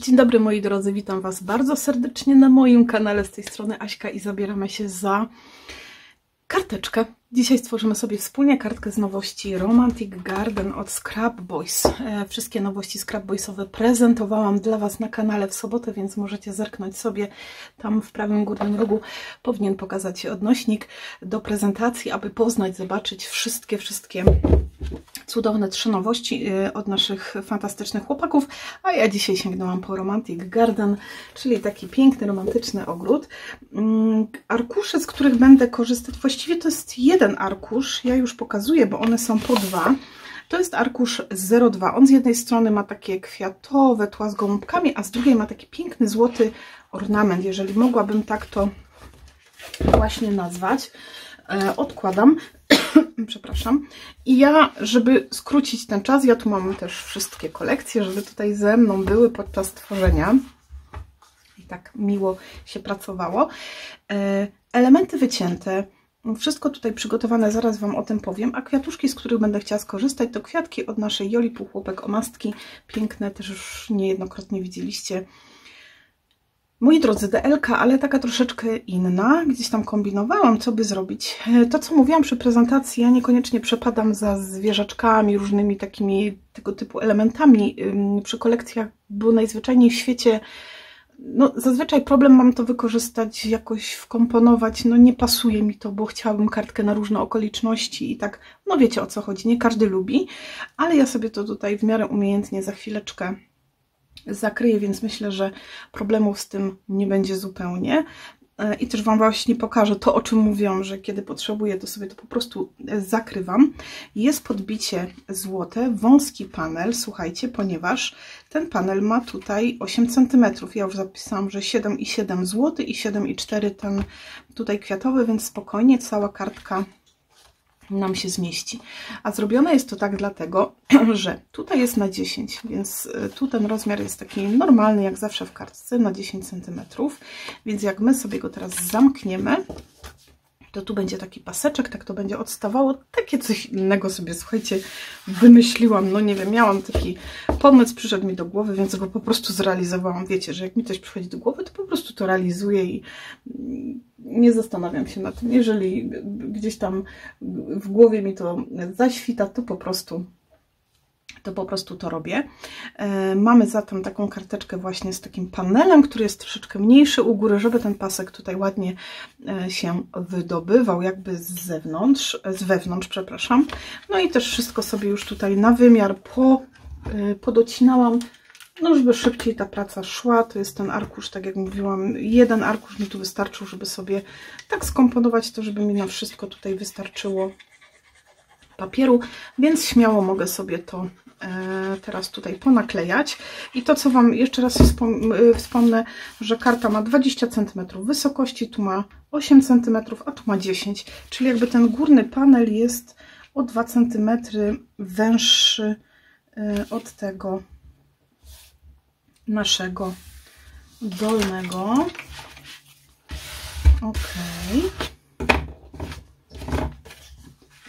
Dzień dobry moi drodzy, witam Was bardzo serdecznie na moim kanale, z tej strony Aśka i zabieramy się za karteczkę. Dzisiaj stworzymy sobie wspólnie kartkę z nowości Romantic Garden od Scrap Boys. Wszystkie nowości Scrap Boysowe prezentowałam dla Was na kanale w sobotę, więc możecie zerknąć sobie. Tam w prawym górnym rogu powinien pokazać się odnośnik do prezentacji, aby poznać, zobaczyć wszystkie cudowne 3 nowości od naszych fantastycznych chłopaków. A ja dzisiaj sięgnęłam po Romantic Garden, czyli taki piękny, romantyczny ogród. Arkusze, z których będę korzystać, właściwie to jest jeden arkusz, ja już pokazuję, bo one są po 2. To jest arkusz 02. On z jednej strony ma takie kwiatowe tła z gołąbkami, a z drugiej ma taki piękny złoty ornament, jeżeli mogłabym tak to właśnie nazwać. Odkładam, przepraszam. I ja, żeby skrócić ten czas, ja tu mam też wszystkie kolekcje, żeby tutaj ze mną były podczas tworzenia. I tak miło się pracowało. Elementy wycięte. Wszystko tutaj przygotowane, zaraz Wam o tym powiem. A kwiatuszki, z których będę chciała skorzystać, to kwiatki od naszej Joli Półchłopek Omastki. Piękne, też już niejednokrotnie widzieliście. Moi drodzy, DL, ale taka troszeczkę inna. Gdzieś tam kombinowałam, co by zrobić. To, co mówiłam przy prezentacji, ja niekoniecznie przepadam za zwierzaczkami, różnymi takimi tego typu elementami przy kolekcjach, bo najzwyczajniej w świecie no, zazwyczaj problem mam to wykorzystać, jakoś wkomponować, no nie pasuje mi to, bo chciałabym kartkę na różne okoliczności i tak, no wiecie o co chodzi, nie każdy lubi, ale ja sobie to tutaj w miarę umiejętnie za chwileczkę zakryję, więc myślę, że problemów z tym nie będzie zupełnie. I też Wam właśnie pokażę to, o czym mówiłam, że kiedy potrzebuję, to sobie to po prostu zakrywam. Jest podbicie złote, wąski panel, słuchajcie, ponieważ ten panel ma tutaj 8 cm. Ja już zapisałam, że 7,7 zł i 7,4 ten tutaj kwiatowy, więc spokojnie cała kartka nam się zmieści. A zrobione jest to tak dlatego, że tutaj jest na 10, więc tu ten rozmiar jest taki normalny, jak zawsze w kartce, na 10 cm. Więc jak my sobie go teraz zamkniemy, to tu będzie taki paseczek, tak to będzie odstawało. Takie coś innego sobie, słuchajcie, wymyśliłam. No nie wiem, miałam taki pomysł, przyszedł mi do głowy, więc go po prostu zrealizowałam. Wiecie, że jak mi coś przychodzi do głowy, to po prostu to realizuję i nie zastanawiam się nad tym. Jeżeli gdzieś tam w głowie mi to zaświta, to po prostu to robię. Mamy zatem taką karteczkę właśnie z takim panelem, który jest troszeczkę mniejszy u góry, żeby ten pasek tutaj ładnie się wydobywał jakby z wewnątrz, przepraszam. No i też wszystko sobie już tutaj na wymiar podocinałam, no żeby szybciej ta praca szła. To jest ten arkusz, tak jak mówiłam, jeden arkusz mi tu wystarczył, żeby sobie tak skomponować to, żeby mi na wszystko tutaj wystarczyło papieru, więc śmiało mogę sobie to teraz tutaj ponaklejać. I to, co Wam jeszcze raz wspomnę, że karta ma 20 cm wysokości, tu ma 8 cm, a tu ma 10, czyli jakby ten górny panel jest o 2 cm węższy od tego naszego dolnego. Ok.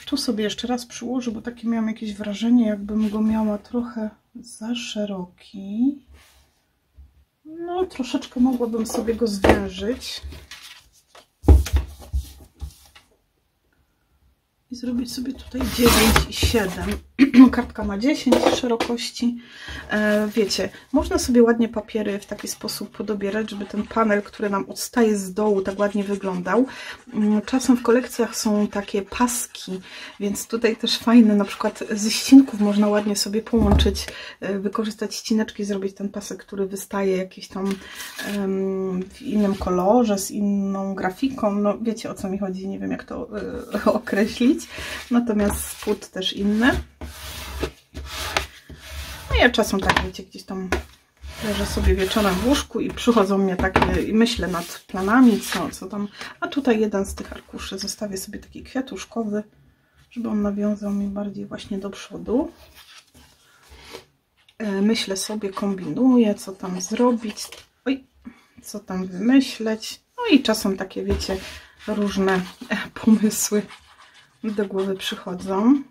Tu sobie jeszcze raz przyłożę, bo takie miałam jakieś wrażenie, jakbym go miała trochę za szeroki. No, troszeczkę mogłabym sobie go zwężyć. I zrobić sobie tutaj 9 i 7. Kartka ma 10 szerokości. Wiecie, można sobie ładnie papiery w taki sposób podobierać, żeby ten panel, który nam odstaje z dołu, tak ładnie wyglądał. Czasem w kolekcjach są takie paski, więc tutaj też fajne, na przykład ze ścinków można ładnie sobie połączyć, wykorzystać ścineczki, zrobić ten pasek, który wystaje jakiś tam w innym kolorze, z inną grafiką. No wiecie, o co mi chodzi, nie wiem jak to określić. Natomiast spód też inny. No ja czasem tak, wiecie, gdzieś tam leżę sobie wieczorem w łóżku i przychodzą mnie takie i myślę nad planami, co tam. A tutaj jeden z tych arkuszy zostawię sobie taki kwiatuszkowy, żeby on nawiązał mi bardziej właśnie do przodu. Myślę sobie, kombinuję, co tam zrobić, co tam wymyśleć. No i czasem takie, wiecie, różne pomysły do głowy przychodzą.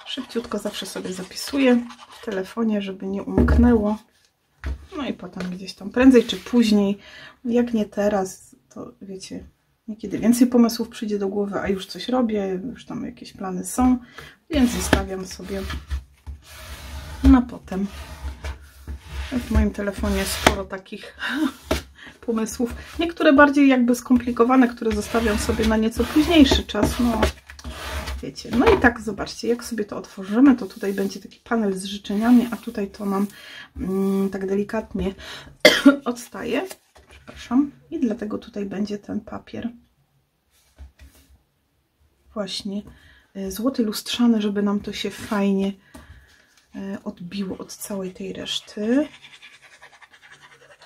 Szybciutko zawsze sobie zapisuję. w telefonie, żeby nie umknęło. No i potem gdzieś tam prędzej czy później, jak nie teraz, to wiecie, niekiedy więcej pomysłów przyjdzie do głowy, a już coś robię, już tam jakieś plany są, więc zostawiam sobie na potem. W moim telefonie jest sporo takich pomysłów. Niektóre bardziej jakby skomplikowane, które zostawiam sobie na nieco późniejszy czas. No wiecie. No i tak zobaczcie, jak sobie to otworzymy, to tutaj będzie taki panel z życzeniami, a tutaj to nam tak delikatnie odstaje. Przepraszam. I dlatego tutaj będzie ten papier. Właśnie złoty lustrzany, żeby nam to się fajnie odbiło od całej tej reszty.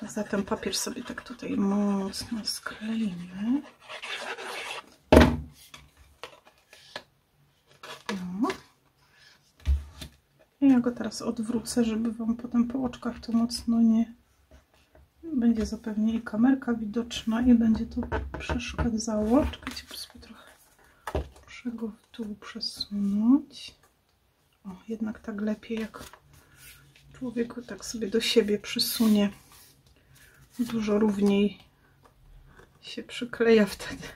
Zatem papier sobie tak tutaj mocno skleimy. No. I ja go teraz odwrócę, żeby Wam potem po oczkach to mocno nie... Będzie zapewne i kamerka widoczna i będzie to przeszkadzało. Czekajcie, sobie trochę muszę go w dół przesunąć. O, jednak tak lepiej, jak człowiek tak sobie do siebie przysunie. Dużo równiej się przykleja wtedy.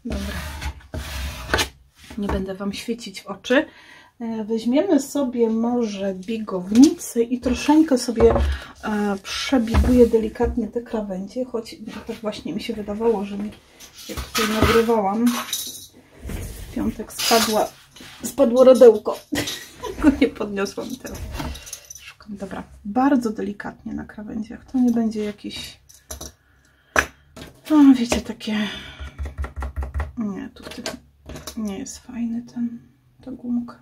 Dobra. Nie będę Wam świecić w oczy. Weźmiemy sobie może biegownicę i troszeczkę sobie przebieguję delikatnie te krawędzie, choć tak właśnie mi się wydawało, że mi, jak tutaj nagrywałam, w piątek spadło rodełko. Go nie podniosłam teraz. Szukam. Dobra, bardzo delikatnie na krawędziach. To nie będzie jakiś, no wiecie, takie, nie, tutaj nie jest fajny ta gumka.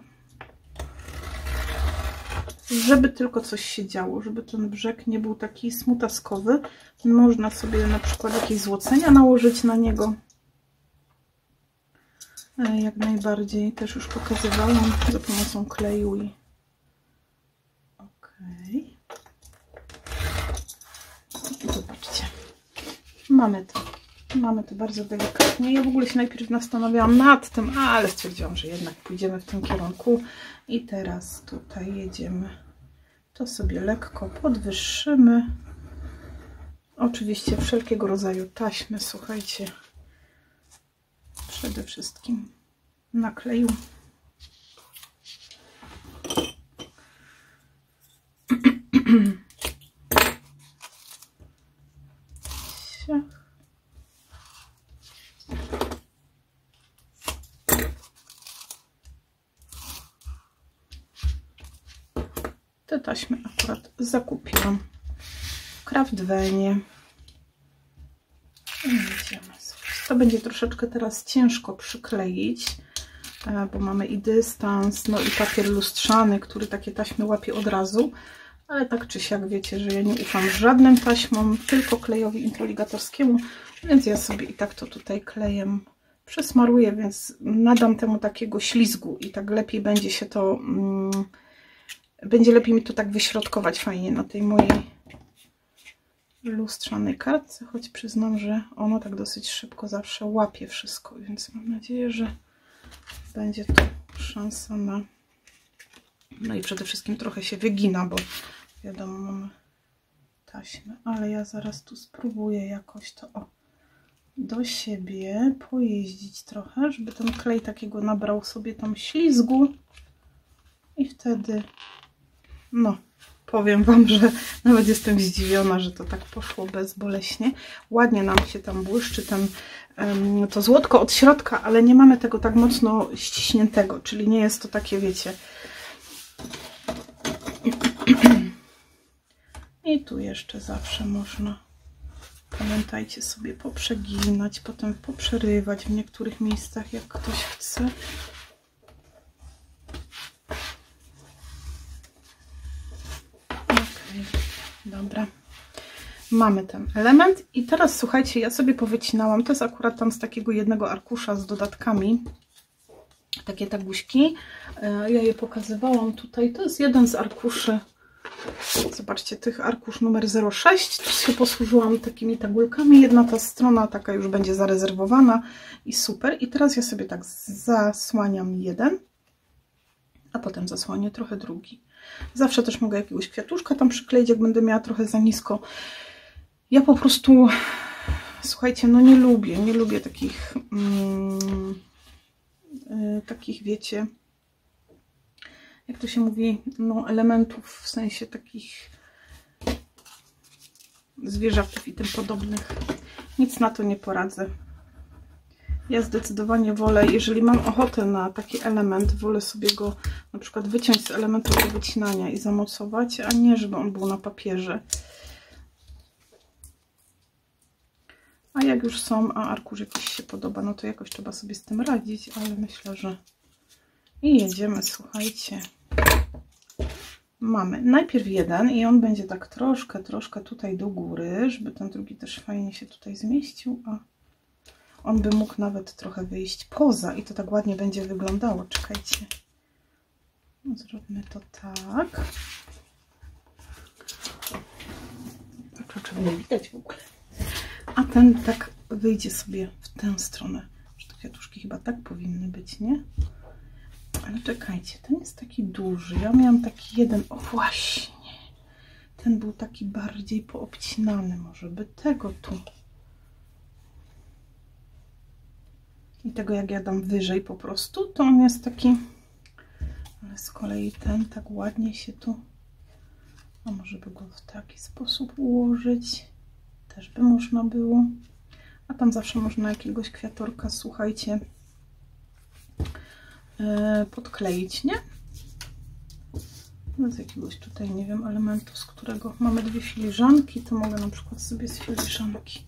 Żeby tylko coś się działo, żeby ten brzeg nie był taki smutaskowy. Można sobie na przykład jakieś złocenia nałożyć na niego. Jak najbardziej. Też już pokazywałam za pomocą kleju i... Okej. Zobaczcie. Mamy to. Mamy to bardzo delikatnie. Ja w ogóle się najpierw zastanawiałam nad tym, ale stwierdziłam, że jednak pójdziemy w tym kierunku. I teraz tutaj jedziemy. To sobie lekko podwyższymy. Oczywiście wszelkiego rodzaju taśmy, słuchajcie. Przede wszystkim na kleju. Te taśmy akurat zakupiłam w Craftwenie. To będzie troszeczkę teraz ciężko przykleić, bo mamy i dystans, no i papier lustrzany, który takie taśmy łapie od razu. Ale tak czy siak wiecie, że ja nie ufam żadnym taśmom, tylko klejowi introligatorskiemu, więc ja sobie i tak to tutaj klejem przesmaruję, więc nadam temu takiego ślizgu i tak lepiej będzie się to... Będzie lepiej mi to tak wyśrodkować fajnie na tej mojej lustrzanej kartce, choć przyznam, że ono tak dosyć szybko zawsze łapie wszystko, więc mam nadzieję, że będzie to szansa na... No i przede wszystkim trochę się wygina, bo wiadomo, mamy taśmę, ale ja zaraz tu spróbuję jakoś to do siebie pojeździć trochę, żeby ten klej takiego nabrał sobie tam ślizgu i wtedy... No, powiem Wam, że nawet jestem zdziwiona, że to tak poszło bezboleśnie. Ładnie nam się tam błyszczy to złotko od środka, ale nie mamy tego tak mocno ściśniętego, czyli nie jest to takie, wiecie... I tu jeszcze zawsze można, pamiętajcie, sobie poprzeginać, potem poprzerywać w niektórych miejscach, jak ktoś chce. Dobra, mamy ten element i teraz słuchajcie, ja sobie powycinałam, to jest akurat tam z takiego jednego arkusza z dodatkami, takie taguśki, ja je pokazywałam tutaj, to jest jeden z arkuszy, zobaczcie, tych arkusz numer 06, tu się posłużyłam takimi tagulkami, jedna ta strona taka już będzie zarezerwowana i super. I teraz ja sobie tak zasłaniam jeden, a potem zasłanię trochę drugi. Zawsze też mogę jakiegoś kwiatuszka tam przykleić, jak będę miała trochę za nisko. Ja po prostu, słuchajcie, no nie lubię takich, takich, wiecie, jak to się mówi, no elementów, w sensie takich zwierzaków i tym podobnych. Nic na to nie poradzę. Ja zdecydowanie wolę, jeżeli mam ochotę na taki element, wolę sobie go na przykład wyciąć z elementu do wycinania i zamocować, a nie żeby on był na papierze. A jak już są, a arkusz jakiś się podoba, no to jakoś trzeba sobie z tym radzić, ale myślę, że i jedziemy, słuchajcie. Mamy najpierw jeden i on będzie tak troszkę tutaj do góry, żeby ten drugi też fajnie się tutaj zmieścił, a on by mógł nawet trochę wyjść poza i to tak ładnie będzie wyglądało. Czekajcie. Zróbmy to tak. Czy nie widać w ogóle? A ten tak wyjdzie sobie w tę stronę. Że te kwiatuszki chyba tak powinny być, nie? Ale czekajcie, ten jest taki duży. Ja miałam taki jeden, o właśnie. Ten był taki bardziej poobcinany, może by tego tu. I tego jak ja dam wyżej po prostu, to on jest taki, ale z kolei ten tak ładnie się tu, a może by go w taki sposób ułożyć, też by można było. A tam zawsze można jakiegoś kwiatorka, słuchajcie, podkleić, nie? No z jakiegoś tutaj, nie wiem, elementu, z którego mamy dwie filiżanki, to mogę na przykład sobie z filiżanki.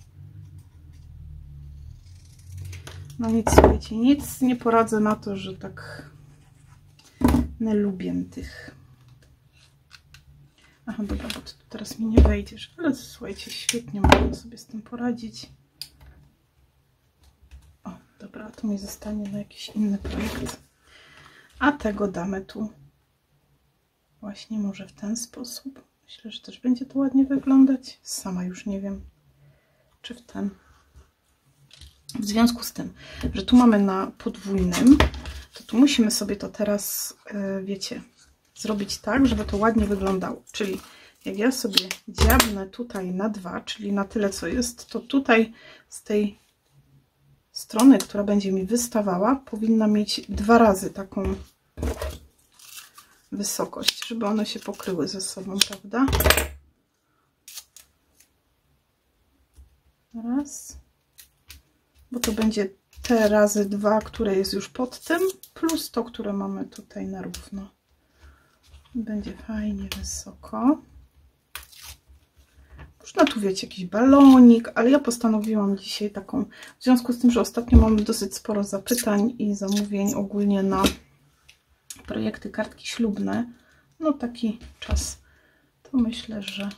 No nic, słuchajcie, nic nie poradzę na to, że tak nie lubię tych. Aha, dobra, bo ty tu teraz mi nie wejdziesz, ale słuchajcie, świetnie można sobie z tym poradzić. O, dobra, to mi zostanie na jakiś inny projekt. A tego damy tu właśnie może w ten sposób. Myślę, że też będzie to ładnie wyglądać. Sama już nie wiem, czy w ten. W związku z tym, że tu mamy na podwójnym, to tu musimy sobie to teraz, wiecie, zrobić tak, żeby to ładnie wyglądało. Czyli jak ja sobie dziabnę tutaj na 2, czyli na tyle, co jest, to tutaj z tej strony, która będzie mi wystawała, powinna mieć 2 razy taką wysokość, żeby one się pokryły ze sobą, prawda? Raz. Bo to będzie te razy 2, które jest już pod tym, plus to, które mamy tutaj na równo. Będzie fajnie wysoko. Można tu, wiecie, jakiś balonik, ale ja postanowiłam dzisiaj taką, w związku z tym, że ostatnio mam dosyć sporo zapytań i zamówień ogólnie na projekty kartki ślubne, no taki czas, to myślę, że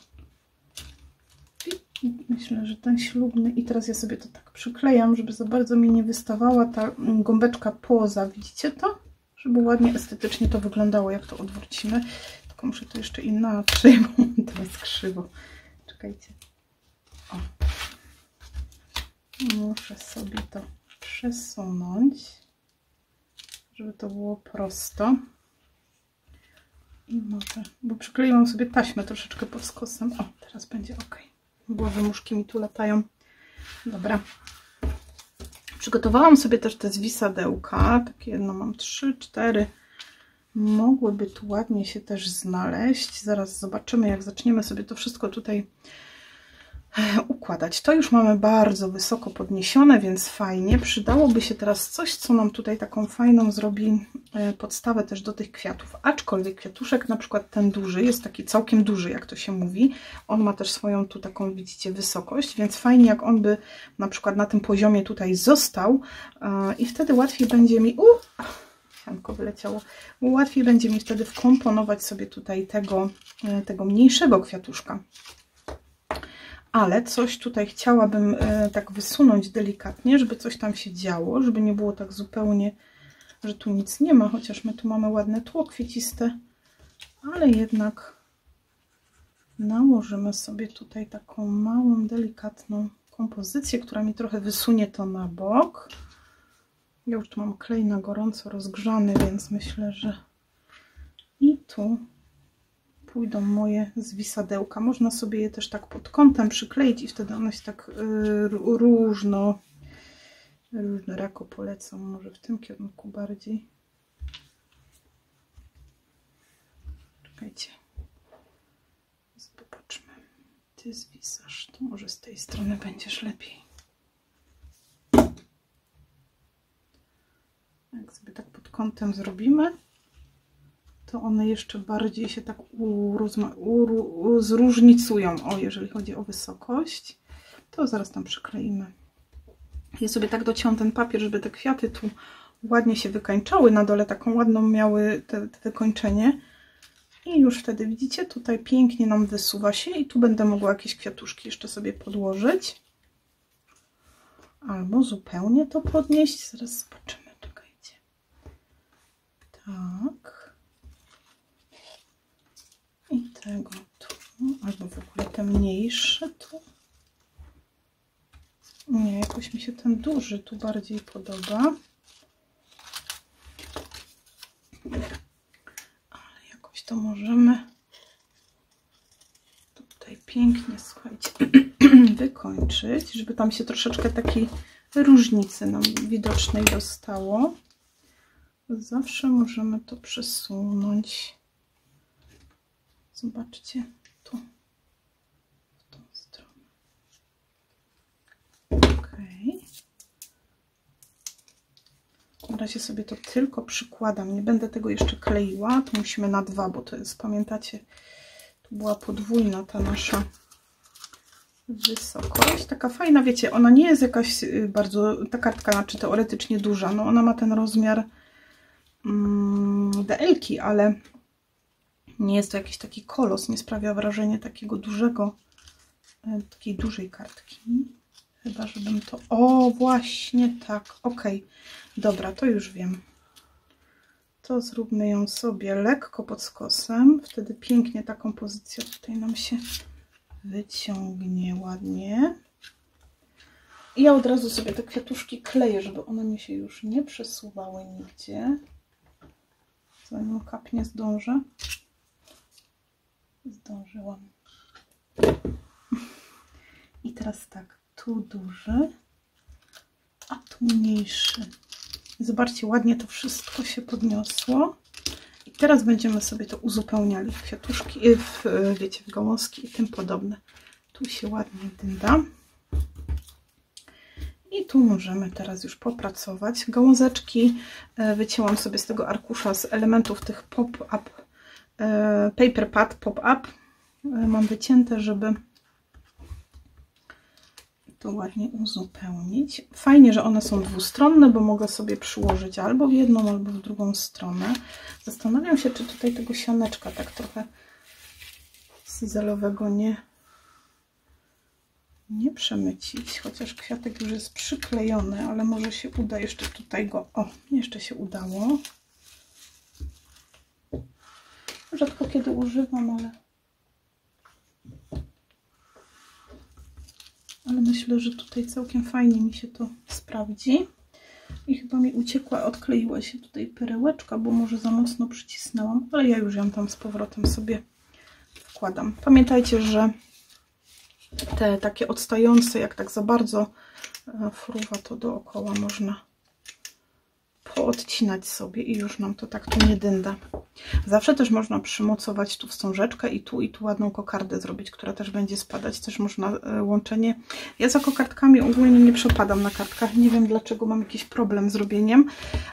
ten ślubny i teraz ja sobie to tak przyklejam, żeby za bardzo mi nie wystawała ta gąbeczka poza, widzicie to? Żeby ładnie estetycznie to wyglądało, jak to odwrócimy. Tylko muszę to jeszcze inaczej, bo to jest krzywo. Czekajcie. O. Muszę sobie to przesunąć, żeby to było prosto. I może, bo przykleiłam sobie taśmę troszeczkę pod skosem. O, teraz będzie ok. Głowy muszki mi tu latają. Dobra. Przygotowałam sobie też te zwisadełka. Takie jedno mam 3, 4. Mogłyby tu ładnie się też znaleźć. Zaraz zobaczymy, jak zaczniemy sobie to wszystko tutaj układać. To już mamy bardzo wysoko podniesione, więc fajnie. Przydałoby się teraz coś, co nam tutaj taką fajną zrobi podstawę też do tych kwiatów. Aczkolwiek kwiatuszek, na przykład ten duży, jest taki całkiem duży, jak to się mówi. On ma też swoją tu taką, widzicie, wysokość, więc fajnie, jak on by na przykład na tym poziomie tutaj został i wtedy łatwiej będzie mi... sianko wyleciało. Łatwiej będzie mi wtedy wkomponować sobie tutaj tego mniejszego kwiatuszka. Ale coś tutaj chciałabym tak wysunąć delikatnie, żeby coś tam się działo, żeby nie było tak zupełnie, że tu nic nie ma, chociaż my tu mamy ładne tło kwieciste, ale jednak nałożymy sobie tutaj taką małą, delikatną kompozycję, która mi trochę wysunie to na bok. Ja już tu mam klej na gorąco rozgrzany, więc myślę, że i tu pójdą moje zwisadełka. Można sobie je też tak pod kątem przykleić i wtedy one się tak różnorako polecą. Może w tym kierunku bardziej. Czekajcie. Zobaczmy. Ty zwisasz. To może z tej strony będziesz lepiej. Jak sobie tak pod kątem zrobimy, to one jeszcze bardziej się tak zróżnicują. O, jeżeli chodzi o wysokość, to zaraz tam przykleimy. Ja sobie tak dociąłam ten papier, żeby te kwiaty tu ładnie się wykańczały. Na dole taką ładną miały te wykończenie. I już wtedy widzicie, tutaj pięknie nam wysuwa się i tu będę mogła jakieś kwiatuszki jeszcze sobie podłożyć. Albo zupełnie to podnieść. Zaraz zobaczymy. Czekajcie. Tak. I tego tu. Albo w ogóle te mniejsze tu. Nie, jakoś mi się ten duży tu bardziej podoba. Ale jakoś to możemy tutaj pięknie, słuchajcie, wykończyć, żeby tam się troszeczkę takiej różnicy nam widocznej dostało. Zawsze możemy to przesunąć. Zobaczcie, tu, w tą stronę. Ok. Na razie sobie to tylko przykładam. Nie będę tego jeszcze kleiła. Tu musimy na 2, bo to jest, pamiętacie, tu była podwójna ta nasza wysokość. Taka fajna, wiecie, ona nie jest jakaś bardzo, ta kartka, znaczy teoretycznie duża. No ona ma ten rozmiar DL-ki, ale nie jest to jakiś taki kolos. Nie sprawia wrażenia takiego dużego, takiej dużej kartki. Chyba, żebym to... O, właśnie tak. Ok. Dobra, to już wiem. To zróbmy ją sobie lekko pod skosem. Wtedy pięknie ta kompozycja tutaj nam się wyciągnie ładnie. I ja od razu sobie te kwiatuszki kleję, żeby one mi się już nie przesuwały nigdzie. Zanim kapnie zdążę. Zdążyłam. I teraz tak, tu duży, a tu mniejszy. Zobaczcie, ładnie to wszystko się podniosło. I teraz będziemy sobie to uzupełniali w kwiatuszki, wiecie, w gałązki i tym podobne. Tu się ładnie dynda. I tu możemy teraz już popracować. Gałązeczki wycięłam sobie z tego arkusza z elementów tych pop-up, paper pad pop-up. Mam wycięte, żeby to ładnie uzupełnić. Fajnie, że one są dwustronne, bo mogę sobie przyłożyć albo w jedną, albo w drugą stronę. Zastanawiam się, czy tutaj tego sianeczka tak trochę sizelowego nie przemycić, chociaż kwiatek już jest przyklejony, ale może się uda jeszcze tutaj go... O, jeszcze się udało. Rzadko kiedy używam, ale myślę, że tutaj całkiem fajnie mi się to sprawdzi. I chyba mi uciekła, odkleiła się tutaj perełeczka, bo może za mocno przycisnęłam, ale ja już ją tam z powrotem sobie wkładam. Pamiętajcie, że te takie odstające, jak tak za bardzo fruwa, to dookoła można poodcinać sobie i już nam to tak tu nie dynda. Zawsze też można przymocować tu wstążeczkę i tu ładną kokardę zrobić, która też będzie spadać. Też można łączenie. Ja za kokardkami ogólnie nie przepadam na kartkach. Nie wiem, dlaczego mam jakiś problem z robieniem,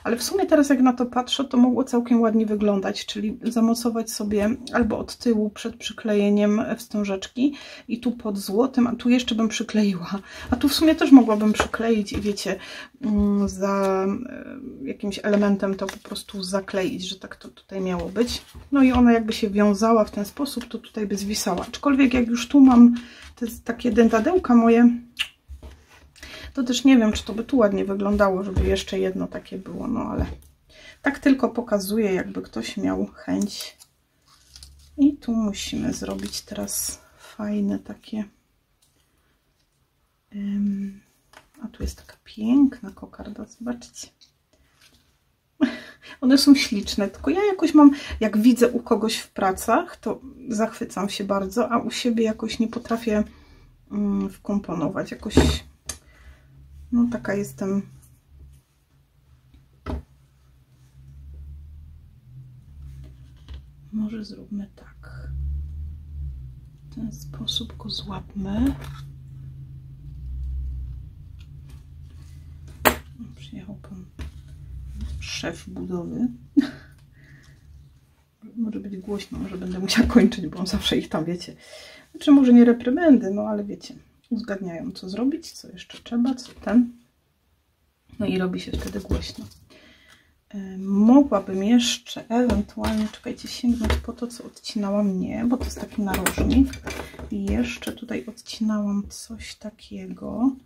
ale w sumie teraz jak na to patrzę, to mogło całkiem ładnie wyglądać, czyli zamocować sobie albo od tyłu przed przyklejeniem wstążeczki i tu pod złotym, a tu jeszcze bym przykleiła. A tu w sumie też mogłabym przykleić i wiecie, za jakimś elementem to po prostu zakleić, że tak to tutaj miało być. No i ona jakby się wiązała w ten sposób, to tutaj by zwisała. Aczkolwiek jak już tu mam te takie dętadełka moje, to też nie wiem, czy to by tu ładnie wyglądało, żeby jeszcze jedno takie było, no ale tak tylko pokazuję, jakby ktoś miał chęć. I tu musimy zrobić teraz fajne takie... A tu jest taka piękna kokarda, zobaczcie. One są śliczne, tylko ja jakoś mam, jak widzę u kogoś w pracach, to zachwycam się bardzo, a u siebie jakoś nie potrafię wkomponować. Jakoś, no taka jestem. Może zróbmy tak. W ten sposób go złapmy. Przyjechał pan szef budowy. Może być głośno, może będę musiała kończyć, bo on zawsze ich tam, wiecie. Znaczy może nie reprymendy, no ale wiecie, uzgadniają co zrobić, co jeszcze trzeba, co ten. No i robi się wtedy głośno. Mogłabym jeszcze ewentualnie, czekajcie, sięgnąć po to, co odcinałam, nie, bo to jest taki narożnik. I jeszcze tutaj odcinałam coś takiego.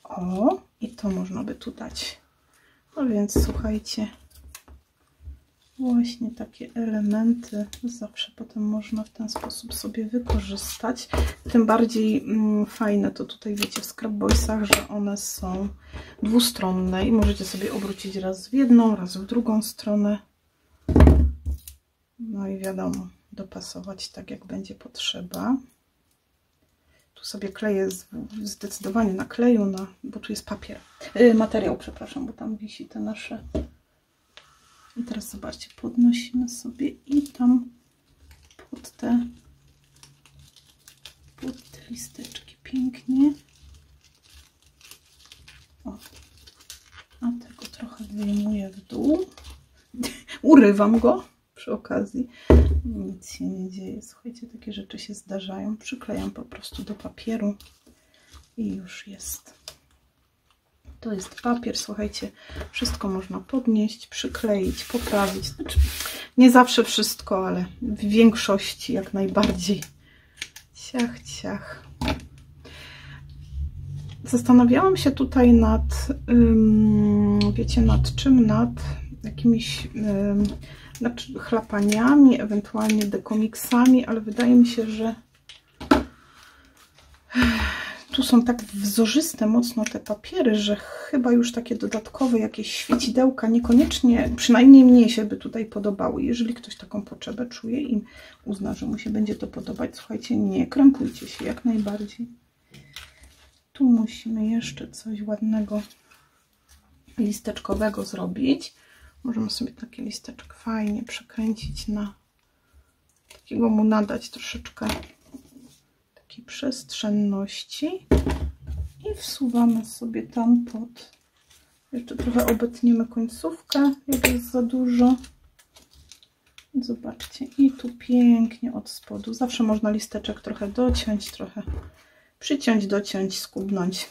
O, i to można by tu dać. No więc słuchajcie, właśnie takie elementy zawsze potem można w ten sposób sobie wykorzystać. Tym bardziej fajne to tutaj, wiecie, w Scrapboysach, że one są dwustronne i możecie sobie obrócić raz w jedną, raz w drugą stronę. No i wiadomo, dopasować tak, jak będzie potrzeba. Tu sobie kleję zdecydowanie na kleju, bo tu jest papier, materiał, przepraszam, bo tam wisi te nasze. I teraz zobaczcie, podnosimy sobie i tam pod te listeczki pięknie. O, a tego trochę wyjmuję w dół. Urywam go przy okazji. Nic się nie dzieje. Słuchajcie, takie rzeczy się zdarzają. Przyklejam po prostu do papieru i już jest. To jest papier, słuchajcie, wszystko można podnieść, przykleić, poprawić. Znaczy, nie zawsze wszystko, ale w większości jak najbardziej. Ciach, ciach. Zastanawiałam się tutaj nad, wiecie, nad czym? Nad jakimiś chlapaniami, ewentualnie dekomiksami, ale wydaje mi się, że tu są tak wzorzyste mocno te papiery, że chyba już takie dodatkowe jakieś świecidełka niekoniecznie, przynajmniej mnie się by tutaj podobały. Jeżeli ktoś taką potrzebę czuje i uzna, że mu się będzie to podobać, słuchajcie, nie krępujcie się jak najbardziej. Tu musimy jeszcze coś ładnego listeczkowego zrobić. Możemy sobie taki listeczek fajnie przekręcić na takiego mu nadać troszeczkę takiej przestrzenności i wsuwamy sobie tam pod. Jeszcze trochę obetniemy końcówkę, jak jest za dużo. Zobaczcie, i tu pięknie od spodu. Zawsze można listeczek trochę dociąć, trochę przyciąć, dociąć, skubnąć.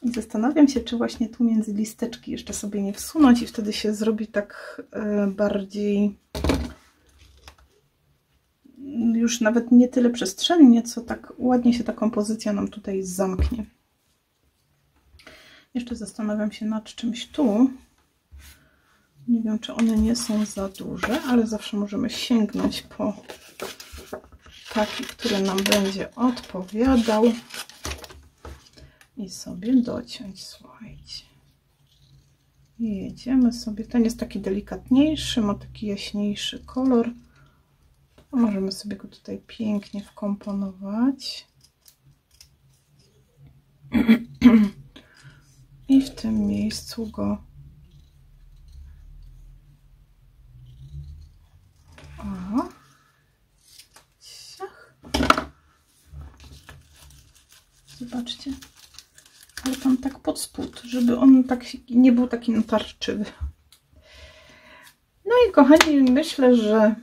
I zastanawiam się, czy właśnie tu między listeczki jeszcze sobie nie wsunąć i wtedy się zrobi tak bardziej, już nawet nie tyle przestrzennie, co tak ładnie się ta kompozycja nam tutaj zamknie. Jeszcze zastanawiam się nad czymś tu. Nie wiem, czy one nie są za duże, ale zawsze możemy sięgnąć po taki, który nam będzie odpowiadał i sobie dociąć, słuchajcie. I jedziemy sobie. Ten jest taki delikatniejszy, ma taki jaśniejszy kolor. Możemy sobie go tutaj pięknie wkomponować. I w tym miejscu go zobaczcie, ale tam tak pod spód, żeby on tak nie był taki natarczywy. No i kochani, myślę, że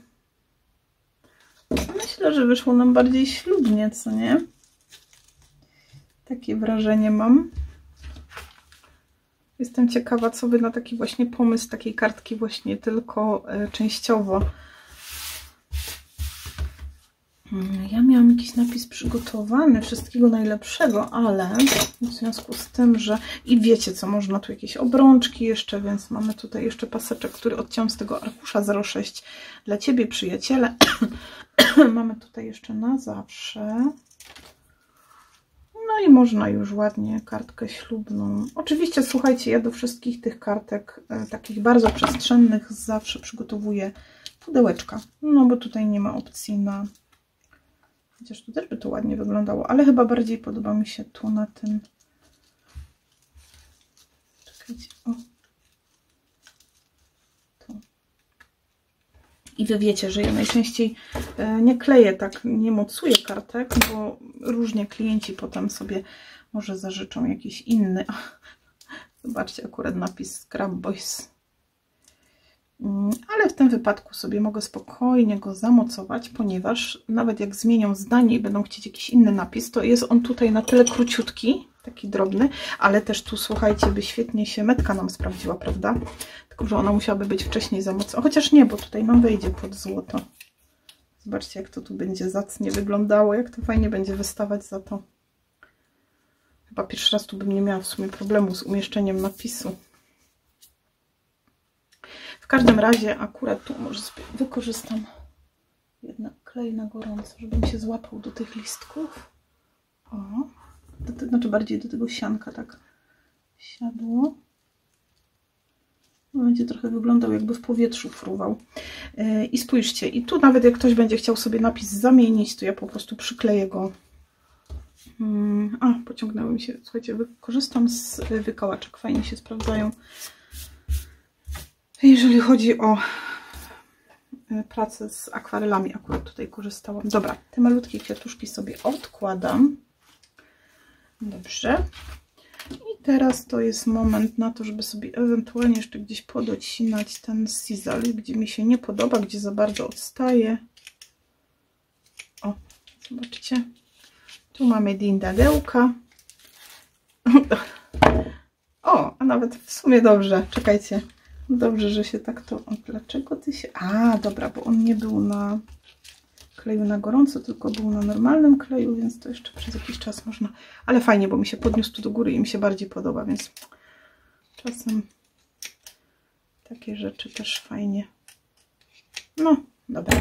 wyszło nam bardziej ślubnie, co nie? Takie wrażenie mam. Jestem ciekawa, co wy na taki właśnie pomysł takiej kartki właśnie tylko częściowo. Ja miałam jakiś napis przygotowany, wszystkiego najlepszego, ale w związku z tym, że i wiecie co, można tu jakieś obrączki jeszcze, więc mamy tutaj jeszcze paseczek, który odciąłem z tego arkusza 06 dla Ciebie, przyjaciele. Mamy tutaj jeszcze na zawsze. No i można już ładnie kartkę ślubną. Oczywiście, słuchajcie, ja do wszystkich tych kartek takich bardzo przestrzennych zawsze przygotowuję pudełeczka. No bo tutaj nie ma opcji na... Chociaż tu też by to ładnie wyglądało, ale chyba bardziej podoba mi się tu na tym... Czekajcie, o. Tu. I wy wiecie, że ja najczęściej nie kleję tak, nie mocuję kartek, bo różnie klienci potem sobie może zażyczą jakiś inny. Zobaczcie, akurat napis Scrap Boys. Ale w tym wypadku sobie mogę spokojnie go zamocować, ponieważ nawet jak zmienią zdanie i będą chcieć jakiś inny napis, to jest on tutaj na tyle króciutki, taki drobny, ale też tu, słuchajcie, by świetnie się metka nam sprawdziła, prawda? Tylko że ona musiałaby być wcześniej zamocowana, chociaż nie, bo tutaj nam wejdzie pod złoto. Zobaczcie, jak to tu będzie zacnie wyglądało, jak to fajnie będzie wystawać za to. Chyba pierwszy raz tu bym nie miała w sumie problemu z umieszczeniem napisu. W każdym razie akurat tu może sobie wykorzystam jednak klej na gorąco, żeby mi się złapał do tych listków. O, znaczy bardziej do tego sianka tak siadło. Będzie trochę wyglądał, jakby w powietrzu fruwał. I spójrzcie, i tu nawet jak ktoś będzie chciał sobie napis zamienić, to ja po prostu przykleję go. A, pociągnęły mi się. Słuchajcie, korzystam z wykałaczek, fajnie się sprawdzają. Jeżeli chodzi o pracę z akwarelami, akurat tutaj korzystałam. Dobra, te malutkie kwiatuszki sobie odkładam. Dobrze. I teraz to jest moment na to, żeby sobie ewentualnie jeszcze gdzieś podocinać ten sisal, gdzie mi się nie podoba, gdzie za bardzo odstaje. O, zobaczcie. Tu mamy dindadełka. O, a nawet w sumie dobrze. Czekajcie. Dobrze, że się tak to... O, dlaczego ty się... A, dobra, bo on nie był na kleju na gorąco, tylko był na normalnym kleju, więc to jeszcze przez jakiś czas można... Ale fajnie, bo mi się podniósł tu do góry i mi się bardziej podoba, więc czasem takie rzeczy też fajnie. No, dobra.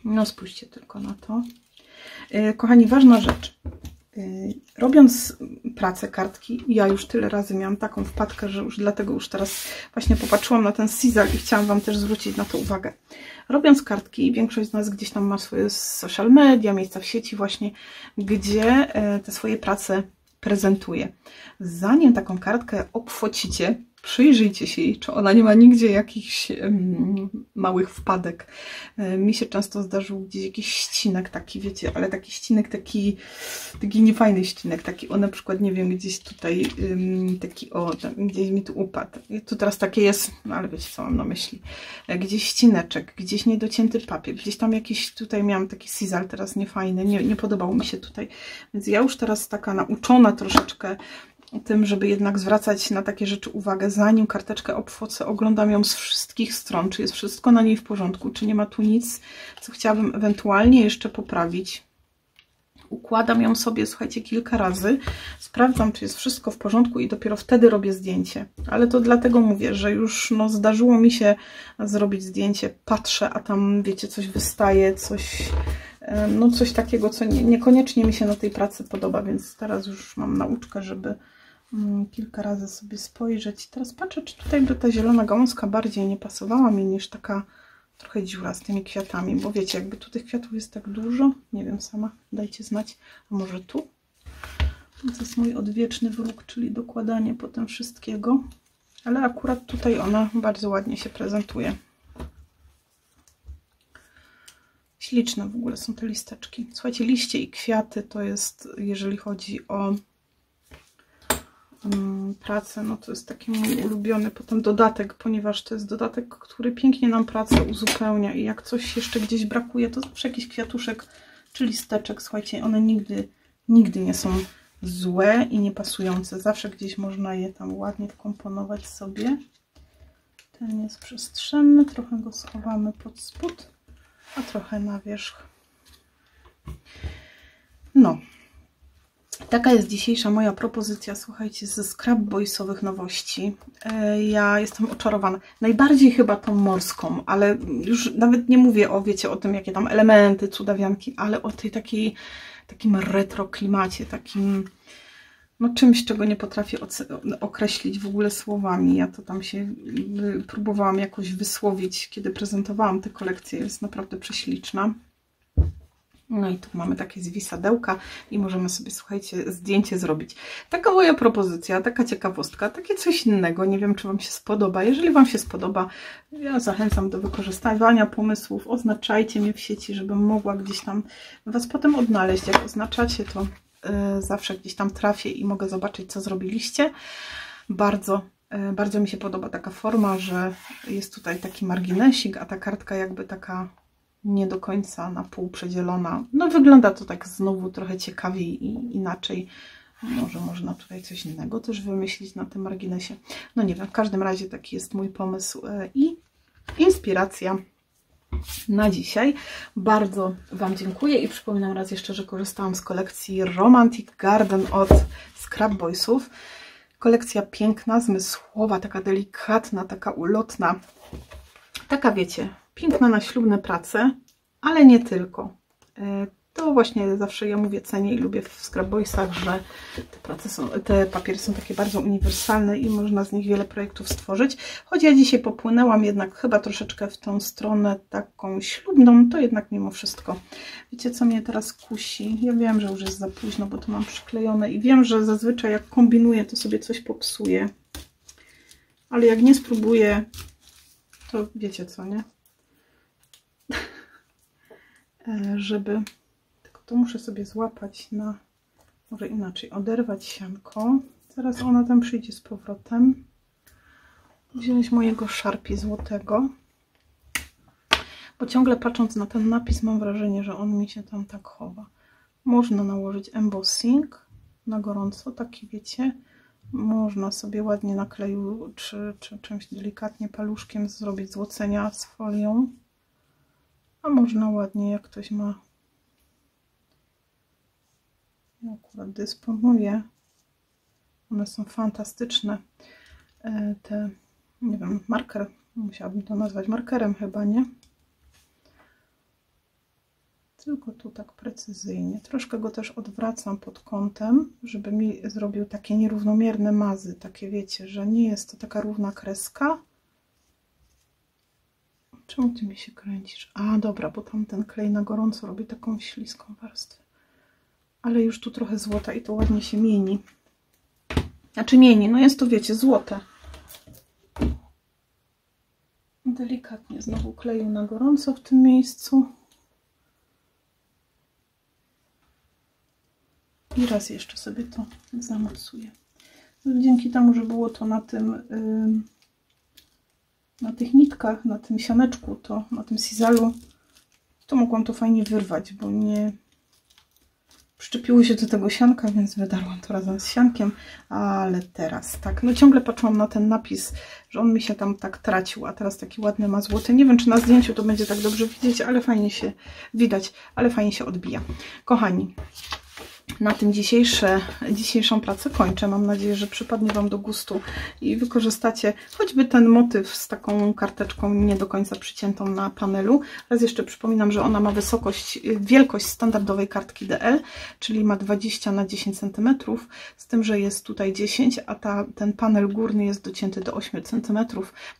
No, spójrzcie tylko na to. Kochani, ważna rzecz. Robiąc pracę kartki, ja już tyle razy miałam taką wpadkę, że już dlatego już teraz właśnie popatrzyłam na ten sisal i chciałam Wam też zwrócić na to uwagę. Robiąc kartki, większość z nas gdzieś tam ma swoje social media, miejsca w sieci właśnie, gdzie te swoje prace prezentuje. Zanim taką kartkę obfocicie, przyjrzyjcie się jej, czy ona nie ma nigdzie jakichś małych wpadek. Mi się często zdarzył gdzieś jakiś ścinek taki, wiecie, ale taki ścinek, taki niefajny ścinek, taki o na przykład, nie wiem, gdzieś tutaj taki o, gdzieś mi tu upadł. Tu teraz takie jest, no ale wiecie, co mam na myśli. Gdzieś ścineczek, gdzieś niedocięty papier, gdzieś tam jakiś, tutaj miałam taki sisal teraz niefajny, nie podobał mi się tutaj. Więc ja już teraz taka nauczona troszeczkę tym, żeby jednak zwracać na takie rzeczy uwagę, zanim karteczkę obfocę, oglądam ją z wszystkich stron, czy jest wszystko na niej w porządku, czy nie ma tu nic, co chciałabym ewentualnie jeszcze poprawić. Układam ją sobie, słuchajcie, kilka razy, sprawdzam, czy jest wszystko w porządku i dopiero wtedy robię zdjęcie. Ale to dlatego mówię, że już no, zdarzyło mi się zrobić zdjęcie, patrzę, a tam, wiecie, coś wystaje, no coś takiego, co niekoniecznie mi się na tej pracy podoba, więc teraz już mam nauczkę, żeby kilka razy sobie spojrzeć. Teraz patrzę, czy tutaj by ta zielona gałązka bardziej nie pasowała mi niż taka trochę dziura z tymi kwiatami, bo wiecie, jakby tu tych kwiatów jest tak dużo, nie wiem sama, dajcie znać, a może tu? To jest mój odwieczny wróg, czyli dokładanie potem wszystkiego, ale akurat tutaj ona bardzo ładnie się prezentuje. Śliczne w ogóle są te listeczki. Słuchajcie, liście i kwiaty to jest, jeżeli chodzi o pracę, no to jest taki mój ulubiony potem dodatek, ponieważ to jest dodatek, który pięknie nam pracę uzupełnia i jak coś jeszcze gdzieś brakuje, to zawsze jakiś kwiatuszek czy listeczek, słuchajcie, one nigdy nie są złe i niepasujące. Zawsze gdzieś można je tam ładnie wkomponować sobie. Ten jest przestrzenny, trochę go schowamy pod spód, a trochę na wierzch. No. Taka jest dzisiejsza moja propozycja, słuchajcie, ze scrapboysowych nowości. Ja jestem oczarowana. Najbardziej chyba tą morską, ale już nawet nie mówię o, wiecie, o tym, jakie tam elementy, cudawianki, ale o tej takim retro klimacie, takim, no czymś, czego nie potrafię określić w ogóle słowami. Ja to tam się próbowałam jakoś wysłowić, kiedy prezentowałam tę kolekcję. Jest naprawdę prześliczna. No i tu mamy takie zwisadełka i możemy sobie, słuchajcie, zdjęcie zrobić. Taka moja propozycja, taka ciekawostka, takie coś innego. Nie wiem, czy Wam się spodoba. Jeżeli Wam się spodoba, ja zachęcam do wykorzystywania pomysłów. Oznaczajcie mnie w sieci, żebym mogła gdzieś tam Was potem odnaleźć. Jak oznaczacie, to zawsze gdzieś tam trafię i mogę zobaczyć, co zrobiliście. Bardzo mi się podoba taka forma, że jest tutaj taki marginesik, a ta kartka jakby taka nie do końca na pół przedzielona. No wygląda to tak znowu trochę ciekawiej i inaczej. Może można tutaj coś innego też wymyślić na tym marginesie. No nie wiem, w każdym razie taki jest mój pomysł i inspiracja na dzisiaj. Bardzo Wam dziękuję i przypominam raz jeszcze, że korzystałam z kolekcji Romantic Garden od Scrapboysów. Kolekcja piękna, zmysłowa, taka delikatna, taka ulotna. Taka, wiecie, piękna na ślubne prace, ale nie tylko. To właśnie zawsze ja mówię, cenię i lubię w Scrapboysach, że te papiery są takie bardzo uniwersalne i można z nich wiele projektów stworzyć. Choć ja dzisiaj popłynęłam jednak chyba troszeczkę w tą stronę taką ślubną, to jednak mimo wszystko. Wiecie, co mnie teraz kusi? Ja wiem, że już jest za późno, bo to mam przyklejone i wiem, że zazwyczaj jak kombinuję, to sobie coś popsuję. Ale jak nie spróbuję, to wiecie co, nie? Żeby... Tylko to muszę sobie złapać na... Może inaczej, oderwać sianko. Zaraz ona tam przyjdzie z powrotem. Wziąć mojego Sharpie złotego. Bo ciągle patrząc na ten napis mam wrażenie, że on mi się tam tak chowa. Można nałożyć embossing na gorąco, taki wiecie. Można sobie ładnie na kleju czy czymś delikatnie paluszkiem zrobić złocenia z folią. A można ładnie, jak ktoś ma... Ja akurat dysponuję. One są fantastyczne. Te, nie wiem, marker, musiałabym to nazwać markerem chyba, nie? Tylko tu tak precyzyjnie. Troszkę go też odwracam pod kątem, żeby mi zrobił takie nierównomierne mazy. Takie wiecie, że nie jest to taka równa kreska. Czemu ty mi się kręcisz? A, dobra, bo tam ten klej na gorąco robi taką śliską warstwę. Ale już tu trochę złota i to ładnie się mieni. Znaczy mieni, no jest to, wiecie, złote. Delikatnie znowu kleju na gorąco w tym miejscu. I raz jeszcze sobie to zamocuję. Dzięki temu, że było to na tym... na tych nitkach, na tym sianeczku, to na tym sizalu, to mogłam to fajnie wyrwać, bo nie przyczepiło się do tego sianka, więc wydarłam to razem z siankiem, ale teraz tak, no ciągle patrzyłam na ten napis, że on mi się tam tak tracił, a teraz taki ładny ma złoty. Nie wiem, czy na zdjęciu to będzie tak dobrze widzieć, ale fajnie się widać, ale fajnie się odbija. Kochani, na tym dzisiejszą pracę kończę. Mam nadzieję, że przypadnie Wam do gustu i wykorzystacie choćby ten motyw z taką karteczką nie do końca przyciętą na panelu. Raz jeszcze przypominam, że ona ma wielkość standardowej kartki DL, czyli ma 20 na 10 cm, z tym, że jest tutaj 10, a ten panel górny jest docięty do 8 cm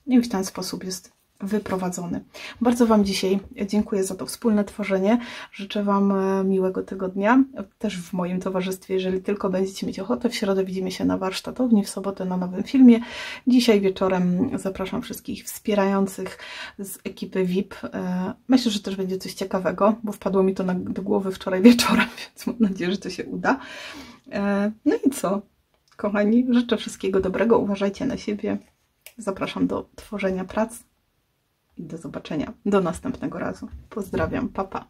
i w ten sposób jest wyprowadzony. Bardzo Wam dzisiaj dziękuję za to wspólne tworzenie. Życzę Wam miłego tygodnia, też w moim towarzystwie, jeżeli tylko będziecie mieć ochotę. W środę widzimy się na warsztatowni, w sobotę na nowym filmie. Dzisiaj wieczorem zapraszam wszystkich wspierających z ekipy VIP. Myślę, że też będzie coś ciekawego, bo wpadło mi to do głowy wczoraj wieczorem, więc mam nadzieję, że to się uda. No i co, kochani, życzę wszystkiego dobrego, uważajcie na siebie. Zapraszam do tworzenia prac. I do zobaczenia. Do następnego razu. Pozdrawiam. Pa, pa.